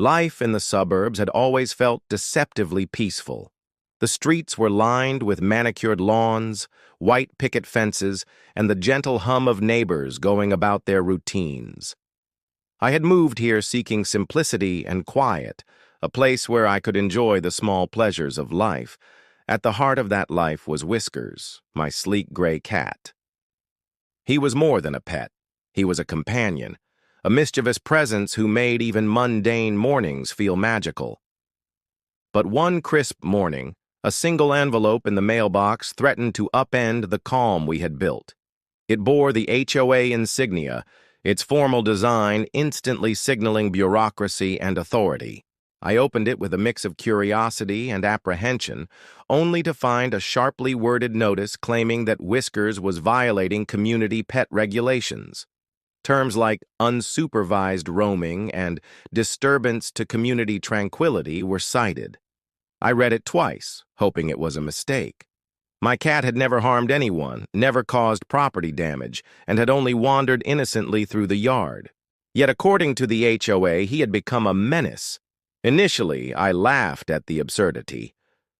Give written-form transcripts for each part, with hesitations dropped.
Life in the suburbs had always felt deceptively peaceful. The streets were lined with manicured lawns, white picket fences, and the gentle hum of neighbors going about their routines. I had moved here seeking simplicity and quiet, a place where I could enjoy the small pleasures of life. At the heart of that life was Whiskers, my sleek gray cat. He was more than a pet. He was a companion, a mischievous presence who made even mundane mornings feel magical. But one crisp morning, a single envelope in the mailbox threatened to upend the calm we had built. It bore the HOA insignia, its formal design instantly signaling bureaucracy and authority. I opened it with a mix of curiosity and apprehension, only to find a sharply worded notice claiming that Whiskers was violating community pet regulations. Terms like unsupervised roaming and disturbance to community tranquility were cited. I read it twice, hoping it was a mistake. My cat had never harmed anyone, never caused property damage, and had only wandered innocently through the yard. Yet according to the HOA, he had become a menace. Initially, I laughed at the absurdity.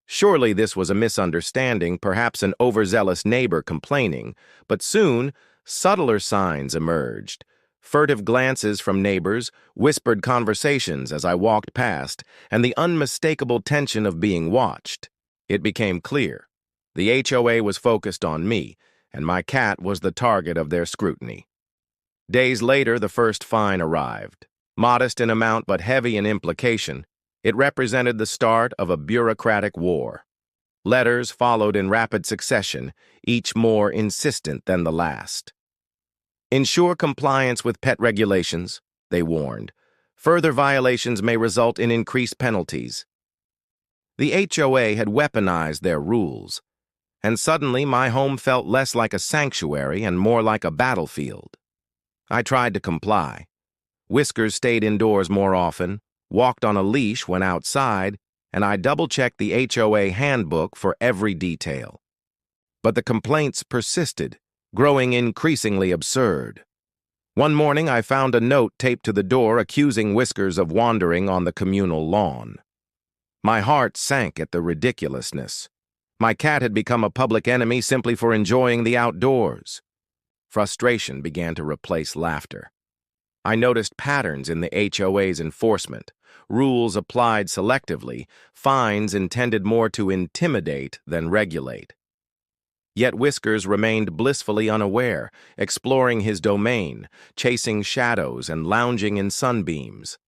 Surely this was a misunderstanding, perhaps an overzealous neighbor complaining, but soon, subtler signs emerged. Furtive glances from neighbors, whispered conversations as I walked past, and the unmistakable tension of being watched. It became clear. The HOA was focused on me, and my cat was the target of their scrutiny. Days later, the first fine arrived. Modest in amount but heavy in implication, it represented the start of a bureaucratic war. Letters followed in rapid succession, each more insistent than the last. Ensure compliance with pet regulations, they warned. Further violations may result in increased penalties. The HOA had weaponized their rules, and suddenly my home felt less like a sanctuary and more like a battlefield. I tried to comply. Whiskers stayed indoors more often, walked on a leash when outside, and I double-checked the HOA handbook for every detail. But the complaints persisted, growing increasingly absurd. One morning I found a note taped to the door accusing Whiskers of wandering on the communal lawn. My heart sank at the ridiculousness. My cat had become a public enemy simply for enjoying the outdoors. Frustration began to replace laughter. I noticed patterns in the HOA's enforcement, rules applied selectively, fines intended more to intimidate than regulate. Yet Whiskers remained blissfully unaware, exploring his domain, chasing shadows and lounging in sunbeams.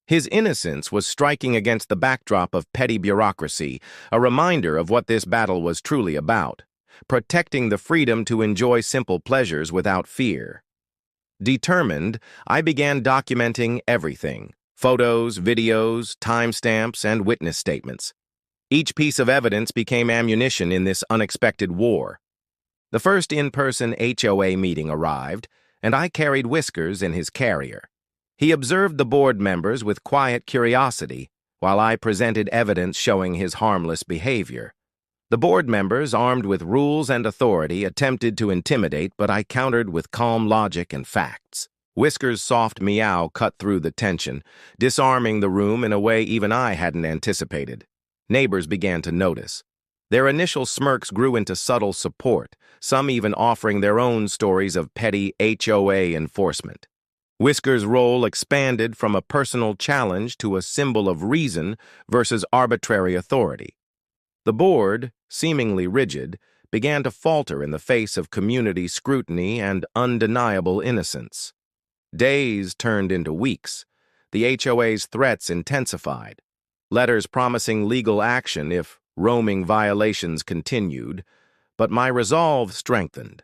His innocence was striking against the backdrop of petty bureaucracy, a reminder of what this battle was truly about, protecting the freedom to enjoy simple pleasures without fear. Determined, I began documenting everything: photos, videos, timestamps, and witness statements. Each piece of evidence became ammunition in this unexpected war. The first in-person HOA meeting arrived, and I carried Whiskers in his carrier. He observed the board members with quiet curiosity, while I presented evidence showing his harmless behavior. The board members, armed with rules and authority, attempted to intimidate, but I countered with calm logic and facts. Whiskers' soft meow cut through the tension, disarming the room in a way even I hadn't anticipated. Neighbors began to notice. Their initial smirks grew into subtle support, some even offering their own stories of petty HOA enforcement. Whiskers' role expanded from a personal challenge to a symbol of reason versus arbitrary authority. The board, seemingly rigid, began to falter in the face of community scrutiny and undeniable innocence. Days turned into weeks. The HOA's threats intensified. Letters promising legal action if roaming violations continued, but my resolve strengthened.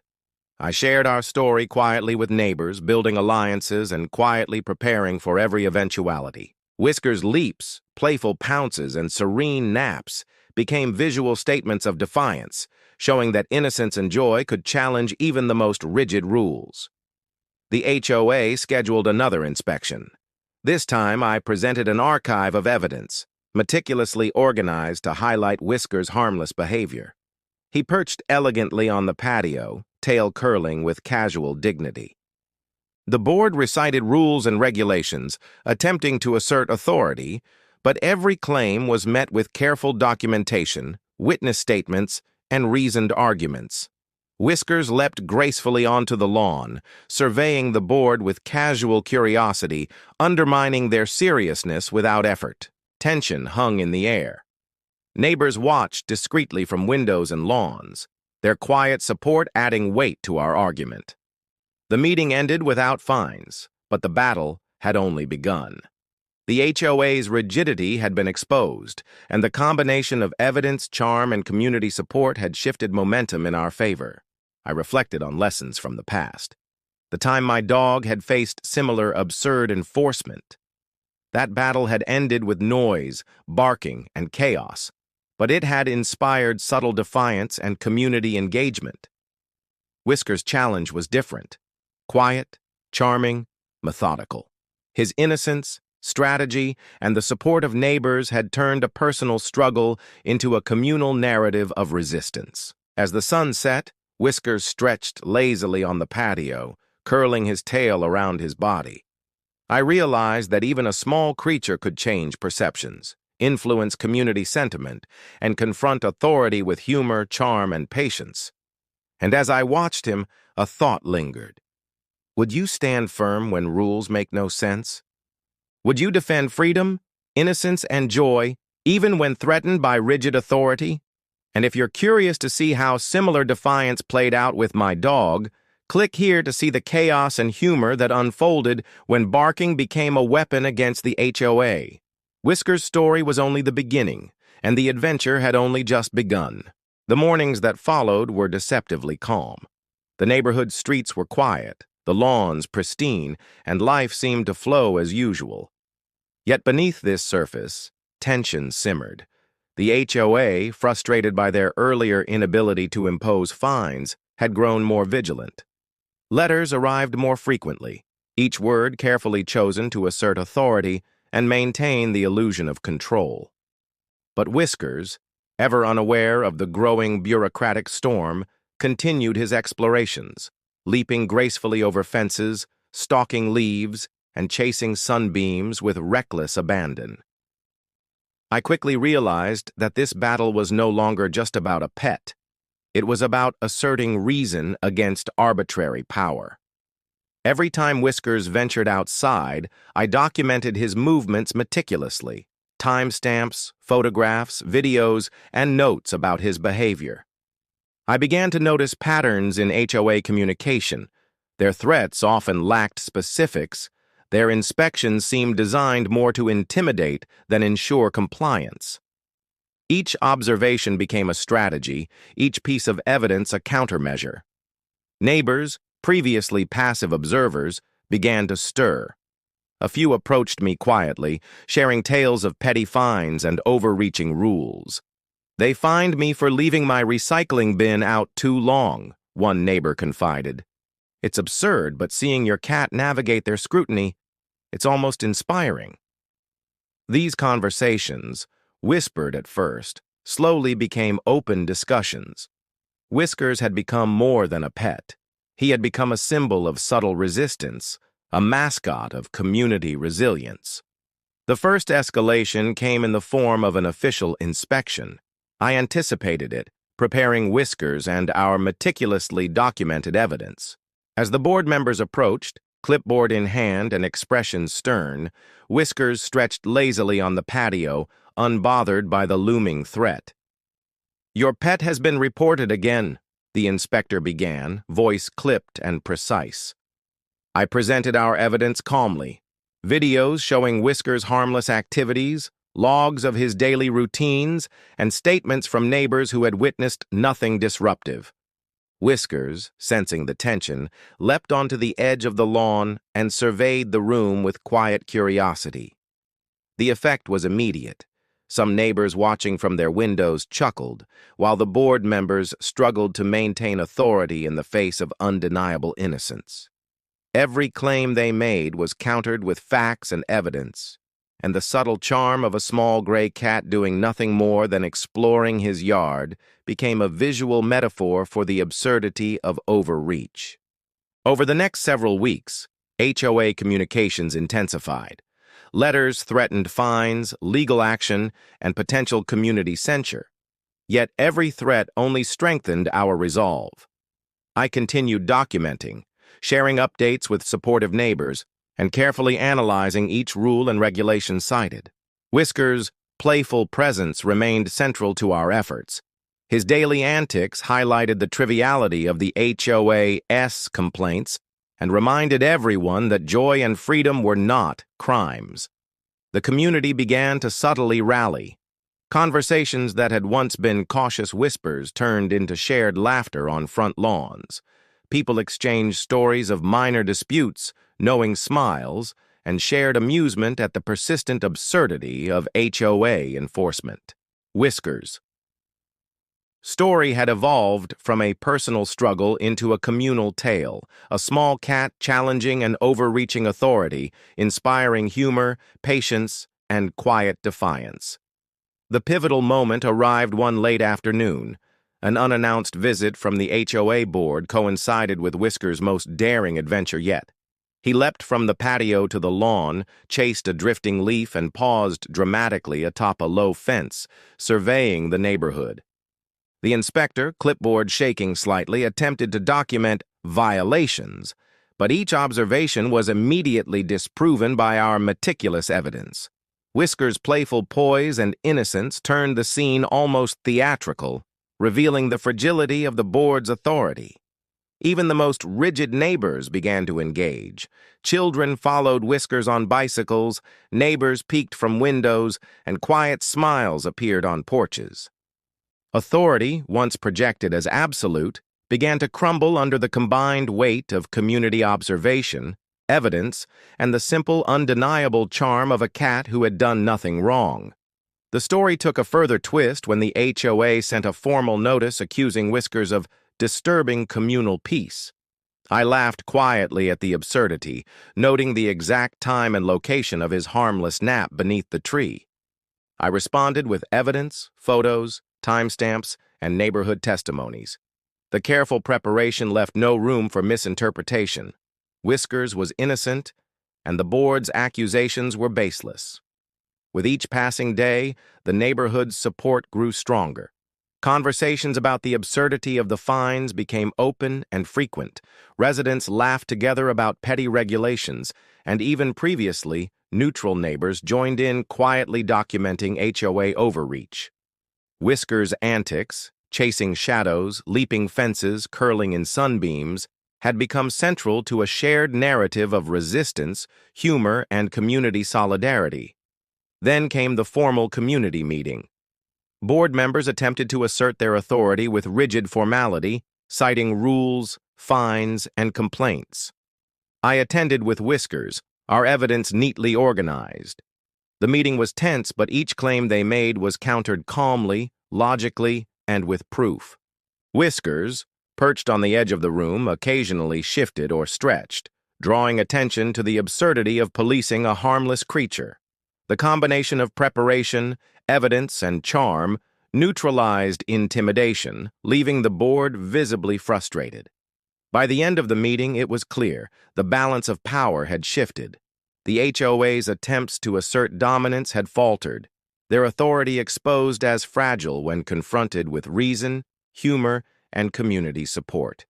I shared our story quietly with neighbors, building alliances and quietly preparing for every eventuality. Whiskers' leaps, playful pounces, and serene naps became visual statements of defiance, showing that innocence and joy could challenge even the most rigid rules. The HOA scheduled another inspection. This time I presented an archive of evidence, meticulously organized to highlight Whiskers' harmless behavior. He perched elegantly on the patio, tail curling with casual dignity. The board recited rules and regulations, attempting to assert authority, but every claim was met with careful documentation, witness statements, and reasoned arguments. Whiskers leapt gracefully onto the lawn, surveying the board with casual curiosity, undermining their seriousness without effort. Tension hung in the air. Neighbors watched discreetly from windows and lawns, their quiet support adding weight to our argument. The meeting ended without fines, but the battle had only begun. The HOA's rigidity had been exposed, and the combination of evidence, charm, and community support had shifted momentum in our favor. I reflected on lessons from the past. The time my dog had faced similar absurd enforcement. That battle had ended with noise, barking, and chaos, but it had inspired subtle defiance and community engagement. Whisker's challenge was different. Quiet, charming, methodical. His innocence, strategy, and the support of neighbors had turned a personal struggle into a communal narrative of resistance. As the sun set, Whiskers stretched lazily on the patio, curling his tail around his body. I realized that even a small creature could change perceptions, influence community sentiment, and confront authority with humor, charm, and patience. And as I watched him, a thought lingered. Would you stand firm when rules make no sense? Would you defend freedom, innocence, and joy, even when threatened by rigid authority? And if you're curious to see how similar defiance played out with my dog, click here to see the chaos and humor that unfolded when barking became a weapon against the HOA. Whisker's story was only the beginning, and the adventure had only just begun. The mornings that followed were deceptively calm. The neighborhood streets were quiet, the lawns pristine, and life seemed to flow as usual. Yet beneath this surface, tension simmered. The HOA, frustrated by their earlier inability to impose fines, had grown more vigilant. Letters arrived more frequently, each word carefully chosen to assert authority and maintain the illusion of control. But Whiskers, ever unaware of the growing bureaucratic storm, continued his explorations, leaping gracefully over fences, stalking leaves, and chasing sunbeams with reckless abandon. I quickly realized that this battle was no longer just about a pet. It was about asserting reason against arbitrary power. Every time Whiskers ventured outside, I documented his movements meticulously, timestamps, photographs, videos, and notes about his behavior. I began to notice patterns in HOA communication. Their threats often lacked specifics. Their inspections seemed designed more to intimidate than ensure compliance. Each observation became a strategy, each piece of evidence a countermeasure. Neighbors, previously passive observers, began to stir. A few approached me quietly, sharing tales of petty fines and overreaching rules. "They fined me for leaving my recycling bin out too long," one neighbor confided. "It's absurd, but seeing your cat navigate their scrutiny, it's almost inspiring." These conversations, whispered at first, slowly became open discussions. Whiskers had become more than a pet. He had become a symbol of subtle resistance, a mascot of community resilience. The first escalation came in the form of an official inspection. I anticipated it, preparing Whiskers and our meticulously documented evidence. As the board members approached, clipboard in hand and expression stern, Whiskers stretched lazily on the patio, unbothered by the looming threat. "Your pet has been reported again," the inspector began, voice clipped and precise. I presented our evidence calmly. Videos showing Whiskers' harmless activities, logs of his daily routines, and statements from neighbors who had witnessed nothing disruptive. Whiskers, sensing the tension, leapt onto the edge of the lawn and surveyed the room with quiet curiosity. The effect was immediate. Some neighbors watching from their windows chuckled, while the board members struggled to maintain authority in the face of undeniable innocence. Every claim they made was countered with facts and evidence, and the subtle charm of a small gray cat doing nothing more than exploring his yard became a visual metaphor for the absurdity of overreach. Over the next several weeks, HOA communications intensified. Letters threatened fines, legal action, and potential community censure. Yet every threat only strengthened our resolve. I continued documenting, sharing updates with supportive neighbors, and carefully analyzing each rule and regulation cited. Whiskers' playful presence remained central to our efforts. His daily antics highlighted the triviality of the HOA's complaints and reminded everyone that joy and freedom were not crimes. The community began to subtly rally. Conversations that had once been cautious whispers turned into shared laughter on front lawns. People exchanged stories of minor disputes, knowing smiles, and shared amusement at the persistent absurdity of HOA enforcement. Whiskers' story had evolved from a personal struggle into a communal tale, a small cat challenging an overreaching authority, inspiring humor, patience, and quiet defiance. The pivotal moment arrived one late afternoon. An unannounced visit from the HOA board coincided with Whiskers' most daring adventure yet. He leapt from the patio to the lawn, chased a drifting leaf, and paused dramatically atop a low fence, surveying the neighborhood. The inspector, clipboard shaking slightly, attempted to document violations, but each observation was immediately disproven by our meticulous evidence. Whiskers' playful poise and innocence turned the scene almost theatrical, revealing the fragility of the board's authority. Even the most rigid neighbors began to engage. Children followed Whiskers on bicycles, neighbors peeked from windows, and quiet smiles appeared on porches. Authority, once projected as absolute, began to crumble under the combined weight of community observation, evidence, and the simple, undeniable charm of a cat who had done nothing wrong. The story took a further twist when the HOA sent a formal notice accusing Whiskers of disturbing communal peace. I laughed quietly at the absurdity, noting the exact time and location of his harmless nap beneath the tree. I responded with evidence, photos, timestamps, and neighborhood testimonies. The careful preparation left no room for misinterpretation. Whiskers was innocent, and the board's accusations were baseless. With each passing day, the neighborhood's support grew stronger. Conversations about the absurdity of the fines became open and frequent. Residents laughed together about petty regulations, and even previously, neutral neighbors joined in quietly documenting HOA overreach. Whiskers' antics, chasing shadows, leaping fences, curling in sunbeams, had become central to a shared narrative of resistance, humor, and community solidarity. Then came the formal community meeting. Board members attempted to assert their authority with rigid formality, citing rules, fines, and complaints. I attended with Whiskers, our evidence neatly organized. The meeting was tense, but each claim they made was countered calmly, logically, and with proof. Whiskers, perched on the edge of the room, occasionally shifted or stretched, drawing attention to the absurdity of policing a harmless creature. The combination of preparation, evidence, and charm neutralized intimidation, leaving the board visibly frustrated. By the end of the meeting, it was clear the balance of power had shifted. The HOA's attempts to assert dominance had faltered, their authority exposed as fragile when confronted with reason, humor, and community support.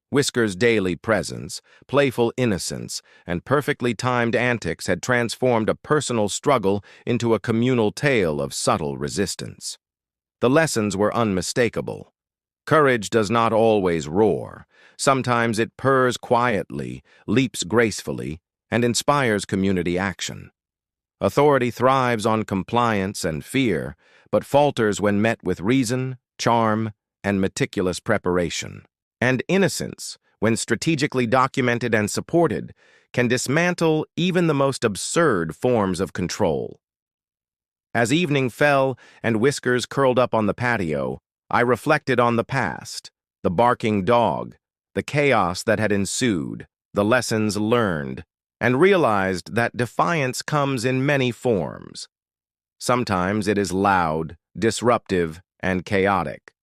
Whiskers' daily presence, playful innocence, and perfectly timed antics had transformed a personal struggle into a communal tale of subtle resistance. The lessons were unmistakable. Courage does not always roar. Sometimes it purrs quietly, leaps gracefully, and inspires community action. Authority thrives on compliance and fear, but falters when met with reason, charm, and meticulous preparation. And innocence, when strategically documented and supported, can dismantle even the most absurd forms of control. As evening fell and Whiskers curled up on the patio, I reflected on the past, the barking dog, the chaos that had ensued, the lessons learned, and realized that defiance comes in many forms. Sometimes it is loud, disruptive, and chaotic.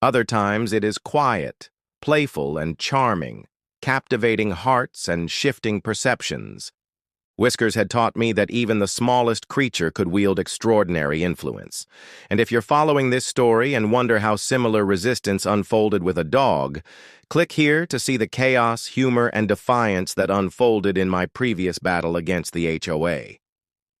Other times it is quiet, playful, and charming, captivating hearts and shifting perceptions. Whiskers had taught me that even the smallest creature could wield extraordinary influence. And if you're following this story and wonder how similar resistance unfolded with a dog, click here to see the chaos, humor, and defiance that unfolded in my previous battle against the HOA.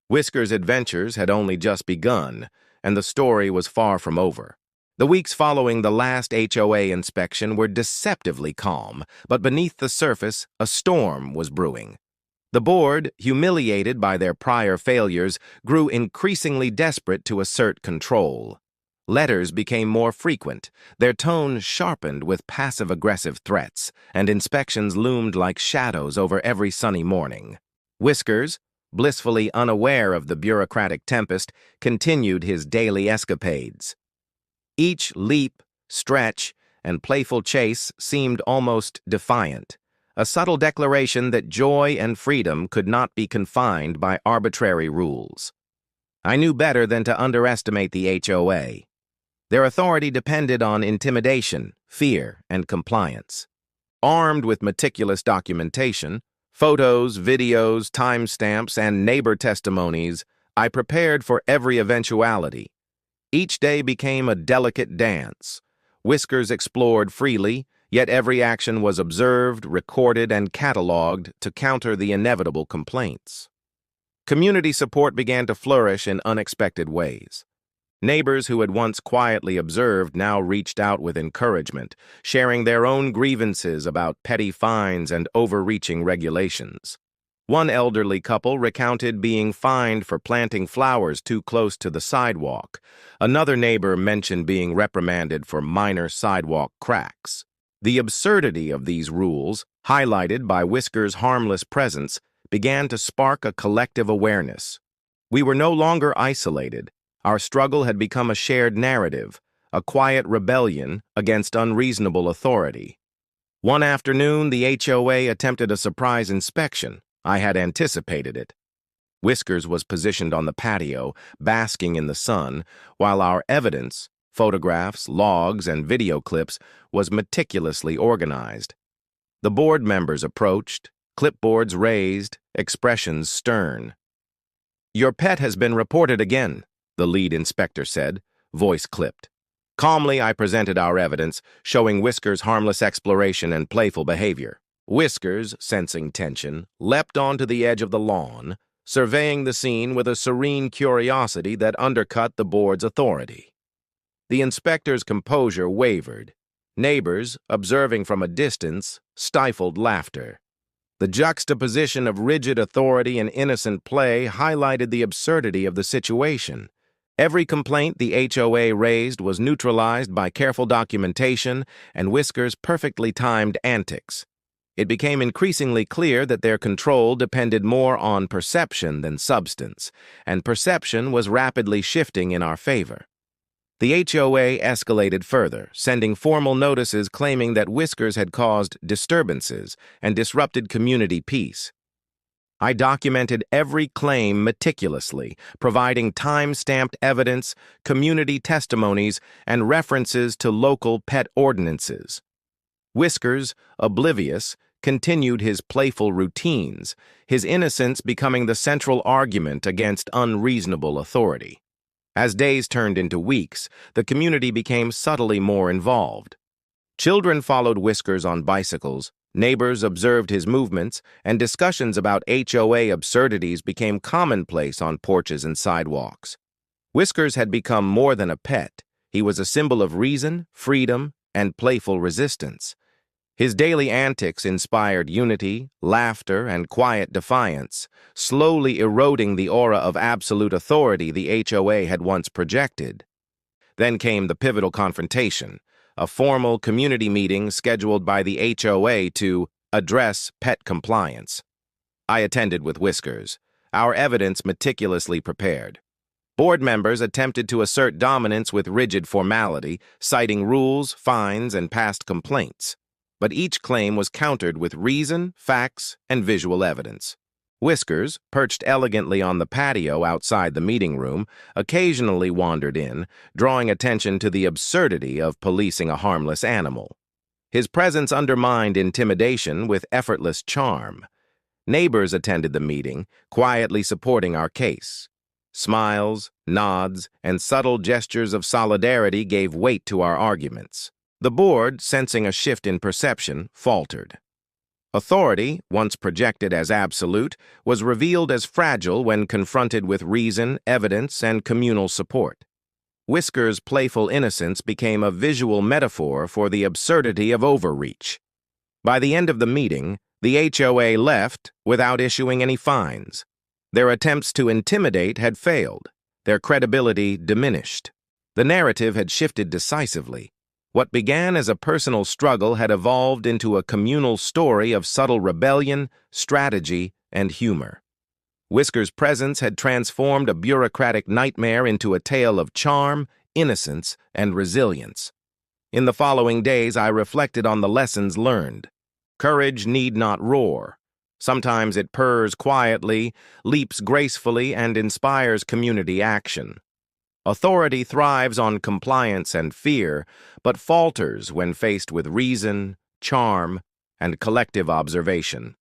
Whiskers' adventures had only just begun, and the story was far from over. The weeks following the last HOA inspection were deceptively calm, but beneath the surface, a storm was brewing. The board, humiliated by their prior failures, grew increasingly desperate to assert control. Letters became more frequent, their tone sharpened with passive-aggressive threats, and inspections loomed like shadows over every sunny morning. Whiskers, blissfully unaware of the bureaucratic tempest, continued his daily escapades. Each leap, stretch, and playful chase seemed almost defiant, a subtle declaration that joy and freedom could not be confined by arbitrary rules. I knew better than to underestimate the HOA. Their authority depended on intimidation, fear, and compliance. Armed with meticulous documentation, photos, videos, timestamps, and neighbor testimonies, I prepared for every eventuality. Each day became a delicate dance. Whiskers explored freely, yet every action was observed, recorded, and cataloged to counter the inevitable complaints. Community support began to flourish in unexpected ways. Neighbors who had once quietly observed now reached out with encouragement, sharing their own grievances about petty fines and overreaching regulations. One elderly couple recounted being fined for planting flowers too close to the sidewalk. Another neighbor mentioned being reprimanded for minor sidewalk cracks. The absurdity of these rules, highlighted by Whiskers' harmless presence, began to spark a collective awareness. We were no longer isolated. Our struggle had become a shared narrative, a quiet rebellion against unreasonable authority. One afternoon, the HOA attempted a surprise inspection. I had anticipated it. Whiskers was positioned on the patio, basking in the sun, while our evidence, photographs, logs, and video clips, was meticulously organized. The board members approached, clipboards raised, expressions stern. "Your pet has been reported again," the lead inspector said, voice clipped. Calmly, I presented our evidence, showing Whiskers' harmless exploration and playful behavior. Whiskers, sensing tension, leapt onto the edge of the lawn, surveying the scene with a serene curiosity that undercut the board's authority. The inspector's composure wavered. Neighbors, observing from a distance, stifled laughter. The juxtaposition of rigid authority and innocent play highlighted the absurdity of the situation. Every complaint the HOA raised was neutralized by careful documentation and Whiskers' perfectly timed antics. It became increasingly clear that their control depended more on perception than substance, and perception was rapidly shifting in our favor. The HOA escalated further, sending formal notices claiming that Whiskers had caused disturbances and disrupted community peace. I documented every claim meticulously, providing time-stamped evidence, community testimonies, and references to local pet ordinances. Whiskers, oblivious, continued his playful routines, his innocence becoming the central argument against unreasonable authority. As days turned into weeks, the community became subtly more involved. Children followed Whiskers on bicycles, neighbors observed his movements, and discussions about HOA absurdities became commonplace on porches and sidewalks. Whiskers had become more than a pet. He was a symbol of reason, freedom, and playful resistance. His daily antics inspired unity, laughter, and quiet defiance, slowly eroding the aura of absolute authority the HOA had once projected. Then came the pivotal confrontation, a formal community meeting scheduled by the HOA to address pet compliance. I attended with Whiskers, our evidence meticulously prepared. Board members attempted to assert dominance with rigid formality, citing rules, fines, and past complaints. But each claim was countered with reason, facts, and visual evidence. Whiskers, perched elegantly on the patio outside the meeting room, occasionally wandered in, drawing attention to the absurdity of policing a harmless animal. His presence undermined intimidation with effortless charm. Neighbors attended the meeting, quietly supporting our case. Smiles, nods, and subtle gestures of solidarity gave weight to our arguments. The board, sensing a shift in perception, faltered. Authority, once projected as absolute, was revealed as fragile when confronted with reason, evidence, and communal support. Whisker's playful innocence became a visual metaphor for the absurdity of overreach. By the end of the meeting, the HOA left without issuing any fines. Their attempts to intimidate had failed. Their credibility diminished. The narrative had shifted decisively. What began as a personal struggle had evolved into a communal story of subtle rebellion, strategy, and humor. Whisker's presence had transformed a bureaucratic nightmare into a tale of charm, innocence, and resilience. In the following days, I reflected on the lessons learned. Courage need not roar. Sometimes it purrs quietly, leaps gracefully, and inspires community action. Authority thrives on compliance and fear, but falters when faced with reason, charm, and collective observation.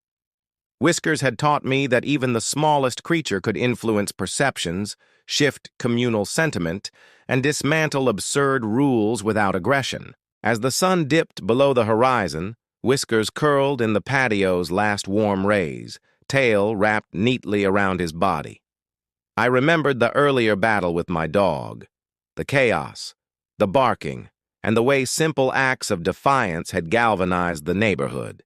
Whiskers had taught me that even the smallest creature could influence perceptions, shift communal sentiment, and dismantle absurd rules without aggression. As the sun dipped below the horizon, Whiskers curled in the patio's last warm rays, tail wrapped neatly around his body. I remembered the earlier battle with my dog, the chaos, the barking, and the way simple acts of defiance had galvanized the neighborhood.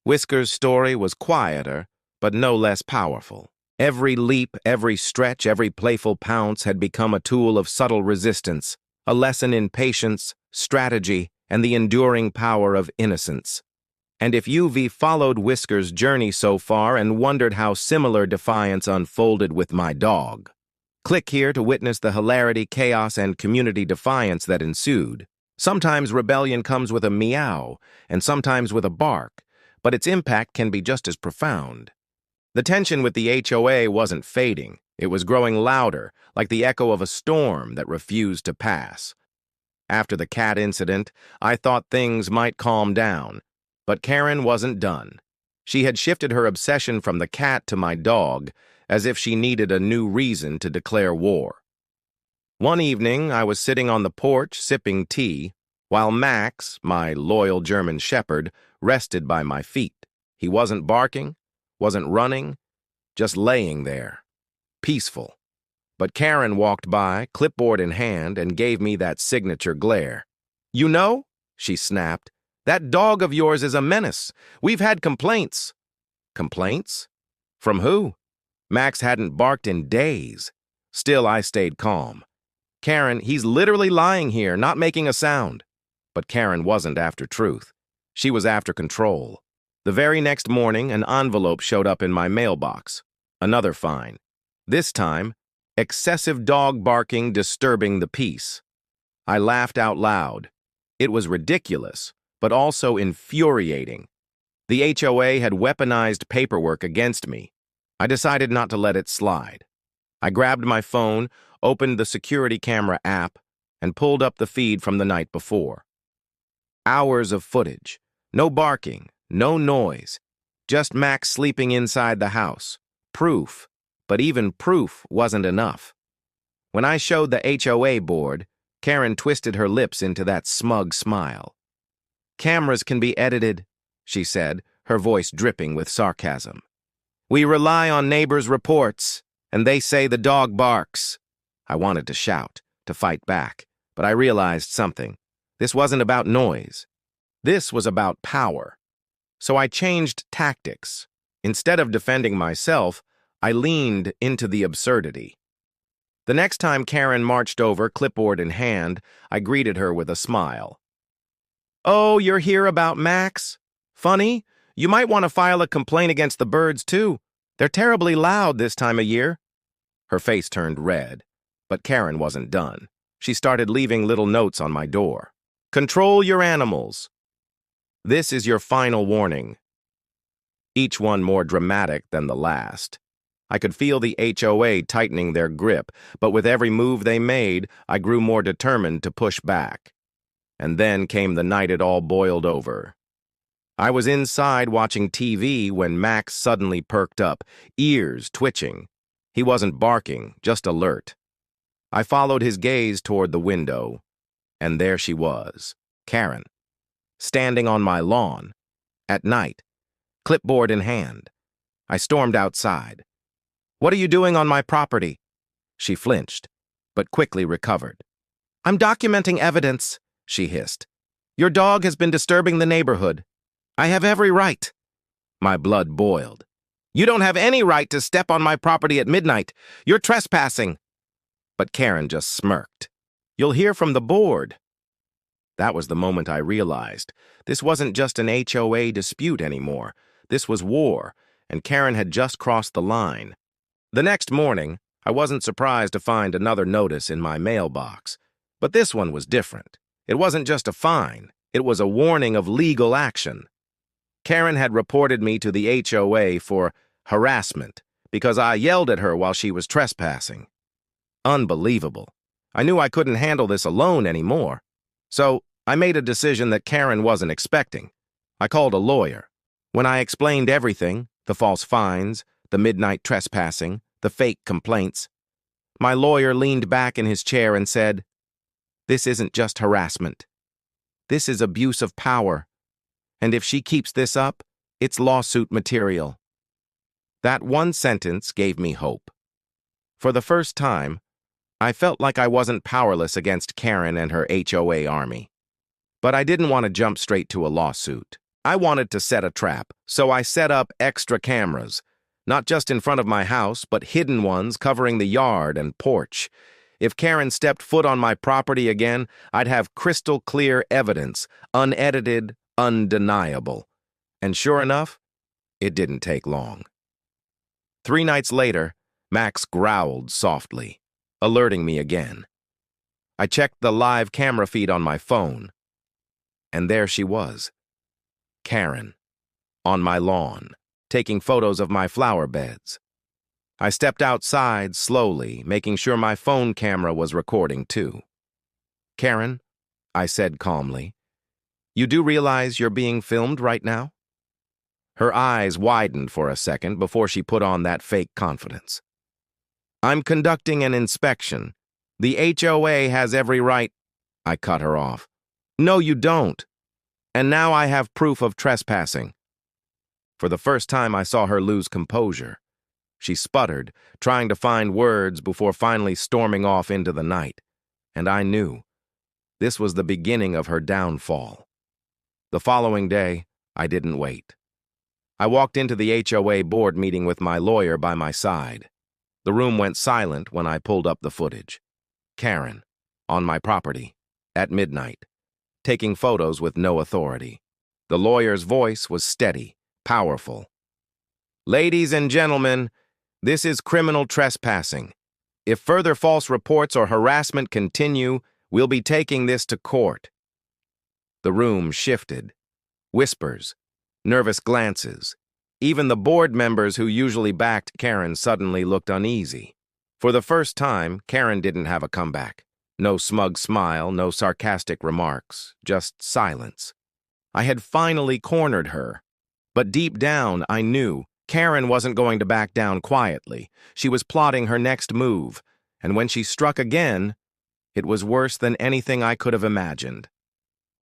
Whisker's story was quieter, but no less powerful. Every leap, every stretch, every playful pounce had become a tool of subtle resistance, a lesson in patience, strategy, and the enduring power of innocence. And if you've followed Whisker's journey so far and wondered how similar defiance unfolded with my dog, click here to witness the hilarity, chaos, and community defiance that ensued. Sometimes rebellion comes with a meow, and sometimes with a bark, but its impact can be just as profound. The tension with the HOA wasn't fading. It was growing louder, like the echo of a storm that refused to pass. After the cat incident, I thought things might calm down. But Karen wasn't done. She had shifted her obsession from the cat to my dog, as if she needed a new reason to declare war. One evening, I was sitting on the porch sipping tea, while Max, my loyal German shepherd, rested by my feet. He wasn't barking, wasn't running, just laying there, peaceful. But Karen walked by, clipboard in hand, and gave me that signature glare. "You know," she snapped, "that dog of yours is a menace. We've had complaints." Complaints? From who? Max hadn't barked in days. Still, I stayed calm. "Karen, he's literally lying here, not making a sound." But Karen wasn't after truth. She was after control. The very next morning, an envelope showed up in my mailbox. Another fine. This time, excessive dog barking disturbing the peace. I laughed out loud. It was ridiculous, but also infuriating. The HOA had weaponized paperwork against me. I decided not to let it slide. I grabbed my phone, opened the security camera app, and pulled up the feed from the night before. Hours of footage. No barking, no noise. Just Max sleeping inside the house. Proof. But even proof wasn't enough. When I showed the HOA board, Karen twisted her lips into that smug smile. "Cameras can be edited," she said, her voice dripping with sarcasm. "We rely on neighbors' reports, and they say the dog barks." I wanted to shout, to fight back, but I realized something. This wasn't about noise. This was about power. So I changed tactics. Instead of defending myself, I leaned into the absurdity. The next time Karen marched over, clipboard in hand, I greeted her with a smile. "Oh, you're here about Max? Funny, you might want to file a complaint against the birds, too. They're terribly loud this time of year." Her face turned red, but Karen wasn't done. She started leaving little notes on my door. "Control your animals. This is your final warning." Each one more dramatic than the last. I could feel the HOA tightening their grip, but with every move they made, I grew more determined to push back. And then came the night it all boiled over. I was inside watching TV when Max suddenly perked up, ears twitching. He wasn't barking, just alert. I followed his gaze toward the window, and there she was, Karen, standing on my lawn, at night, clipboard in hand. I stormed outside. "What are you doing on my property?" She flinched, but quickly recovered. "I'm documenting evidence," she hissed. "Your dog has been disturbing the neighborhood. I have every right." My blood boiled. "You don't have any right to step on my property at midnight. You're trespassing." But Karen just smirked. "You'll hear from the board." That was the moment I realized this wasn't just an HOA dispute anymore. This was war, and Karen had just crossed the line. The next morning, I wasn't surprised to find another notice in my mailbox. But this one was different. It wasn't just a fine. It was a warning of legal action. Karen had reported me to the HOA for harassment because I yelled at her while she was trespassing. Unbelievable. I knew I couldn't handle this alone anymore. So I made a decision that Karen wasn't expecting. I called a lawyer. When I explained everything, the false fines, the midnight trespassing, the fake complaints, my lawyer leaned back in his chair and said, "This isn't just harassment. This is abuse of power. And if she keeps this up, it's lawsuit material." That one sentence gave me hope. For the first time, I felt like I wasn't powerless against Karen and her HOA army. But I didn't want to jump straight to a lawsuit. I wanted to set a trap, so I set up extra cameras, not just in front of my house, but hidden ones covering the yard and porch. If Karen stepped foot on my property again, I'd have crystal clear evidence, unedited, undeniable. And sure enough, it didn't take long. 3 nights later, Max growled softly, alerting me again. I checked the live camera feed on my phone, and there she was, Karen, on my lawn, taking photos of my flower beds. I stepped outside slowly, making sure my phone camera was recording too. "Karen," I said calmly, "you do realize you're being filmed right now?" Her eyes widened for a second before she put on that fake confidence. "I'm conducting an inspection. The HOA has every right—" I cut her off. "No, you don't. And now I have proof of trespassing." For the first time, I saw her lose composure. She sputtered, trying to find words before finally storming off into the night. And I knew. This was the beginning of her downfall. The following day, I didn't wait. I walked into the HOA board meeting with my lawyer by my side. The room went silent when I pulled up the footage. Karen, on my property, at midnight, taking photos with no authority. The lawyer's voice was steady, powerful. "Ladies and gentlemen, this is criminal trespassing. If further false reports or harassment continue, we'll be taking this to court." The room shifted. Whispers, nervous glances. Even the board members who usually backed Karen suddenly looked uneasy. For the first time, Karen didn't have a comeback. No smug smile, no sarcastic remarks, just silence. I had finally cornered her. But deep down, I knew Karen wasn't going to back down quietly. She was plotting her next move, and when she struck again, it was worse than anything I could have imagined.